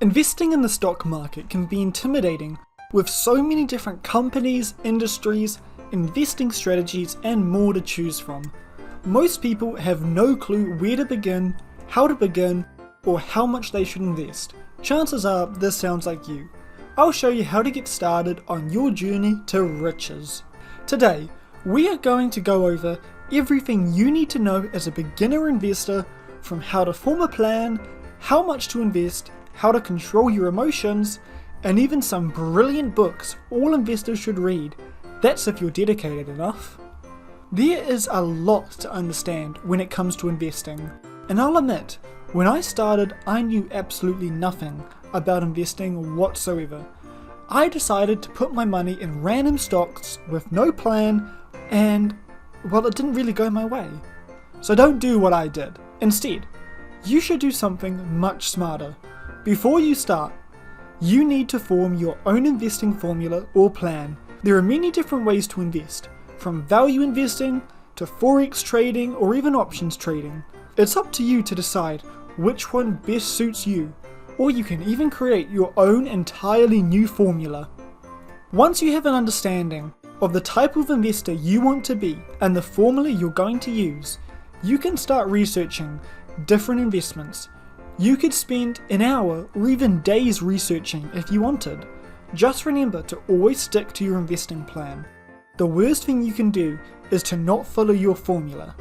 Investing in the stock market can be intimidating, with so many different companies, industries, investing strategies and more to choose from. Most people have no clue where to begin, how to begin, or how much they should invest. Chances are this sounds like you. I'll show you how to get started on your journey to riches. Today, we are going to go over everything you need to know as a beginner investor, from how to form a plan, how much to invest, how to control your emotions, and even some brilliant books all investors should read. That's if you're dedicated enough. There is a lot to understand when it comes to investing, and I'll admit, when I started I knew absolutely nothing about investing whatsoever. I decided to put my money in random stocks with no plan, and well, it didn't really go my way. So don't do what I did. Instead, you should do something much smarter. Before you start, you need to form your own investing formula or plan. There are many different ways to invest, from value investing to forex trading or even options trading. It's up to you to decide which one best suits you, or you can even create your own entirely new formula. Once you have an understanding of the type of investor you want to be and the formula you're going to use, you can start researching different investments. You could spend an hour or even days researching if you wanted. Just remember to always stick to your investing plan. The worst thing you can do is to not follow your formula.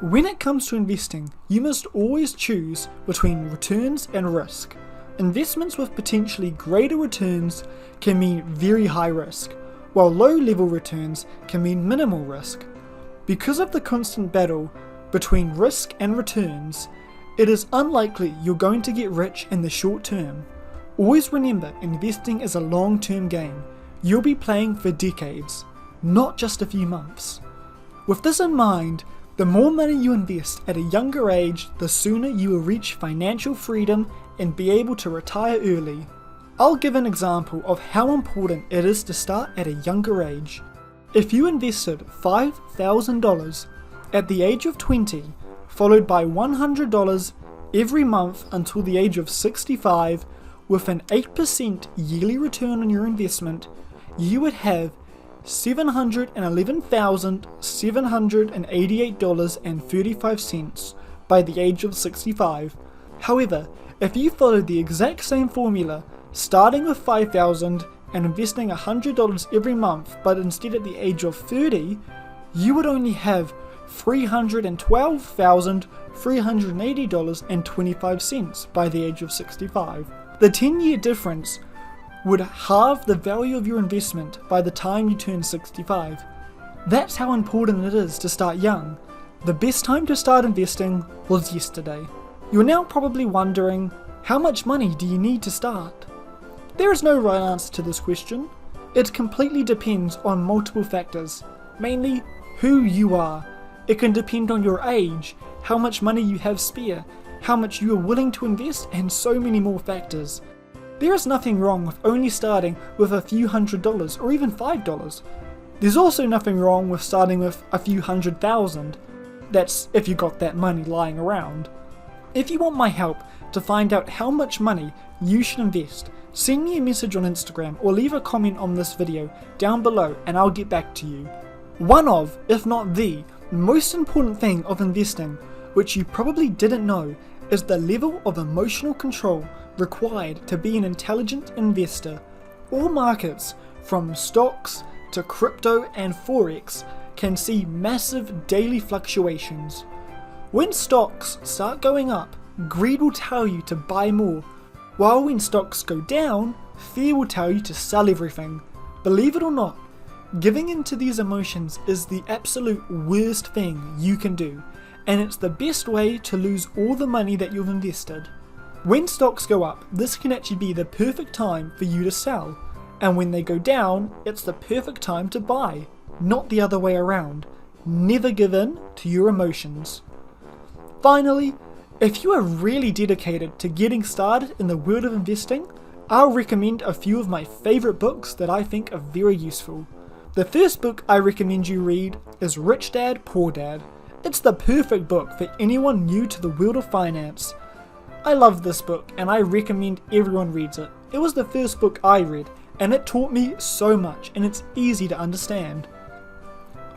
When it comes to investing, you must always choose between returns and risk. Investments with potentially greater returns can mean very high risk, while low-level returns can mean minimal risk. Because of the constant battle between risk and returns, it is unlikely you're going to get rich in the short term. Always remember, investing is a long-term game. You'll be playing for decades, not just a few months. With this in mind, the more money you invest at a younger age, the sooner you will reach financial freedom and be able to retire early. I'll give an example of how important it is to start at a younger age. If you invested $5,000 at the age of 20, followed by $100 every month until the age of 65, with an 8% yearly return on your investment, you would have $711,788.35 by the age of 65. However, if you followed the exact same formula, starting with $5,000 and investing $100 every month, but instead at the age of 30, you would only have $312,380.25 by the age of 65. The 10-year difference would halve the value of your investment by the time you turn 65. That's how important it is to start young. The best time to start investing was yesterday. You're now probably wondering, how much money do you need to start? There is no right answer to this question. It completely depends on multiple factors, mainly who you are. It can depend on your age, how much money you have spare, how much you are willing to invest, and so many more factors. There is nothing wrong with only starting with a few $100 or even $5. There's also nothing wrong with starting with a few $100,000. That's if you got that money lying around. If you want my help to find out how much money you should invest, send me a message on Instagram or leave a comment on this video down below and I'll get back to you. One of, if not the, most important thing of investing, which you probably didn't know, is the level of emotional control required to be an intelligent investor. All markets, from stocks to crypto and forex, can see massive daily fluctuations. When stocks start going up, greed will tell you to buy more, while when stocks go down, fear will tell you to sell everything. Believe it or not, giving in to these emotions is the absolute worst thing you can do, and it's the best way to lose all the money that you've invested. When stocks go up, this can actually be the perfect time for you to sell, and when they go down, it's the perfect time to buy, not the other way around. Never give in to your emotions. Finally, if you are really dedicated to getting started in the world of investing, I'll recommend a few of my favourite books that I think are very useful. The first book I recommend you read is Rich Dad, Poor Dad. It's the perfect book for anyone new to the world of finance. I love this book and I recommend everyone reads it. It was the first book I read and it taught me so much and it's easy to understand.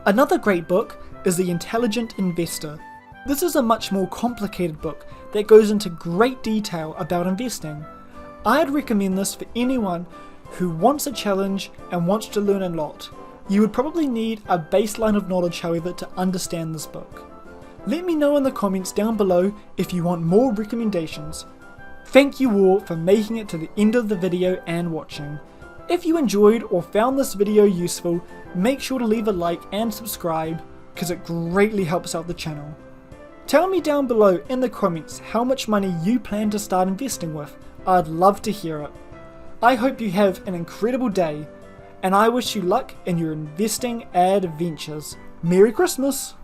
Another great book is The Intelligent Investor. This is a much more complicated book that goes into great detail about investing. I'd recommend this for anyone who wants a challenge and wants to learn a lot. You would probably need a baseline of knowledge, however, to understand this book. Let me know in the comments down below if you want more recommendations. Thank you all for making it to the end of the video and watching. If you enjoyed or found this video useful, make sure to leave a like and subscribe because it greatly helps out the channel. Tell me down below in the comments how much money you plan to start investing with. I'd love to hear it. I hope you have an incredible day, and I wish you luck in your investing adventures. Merry Christmas!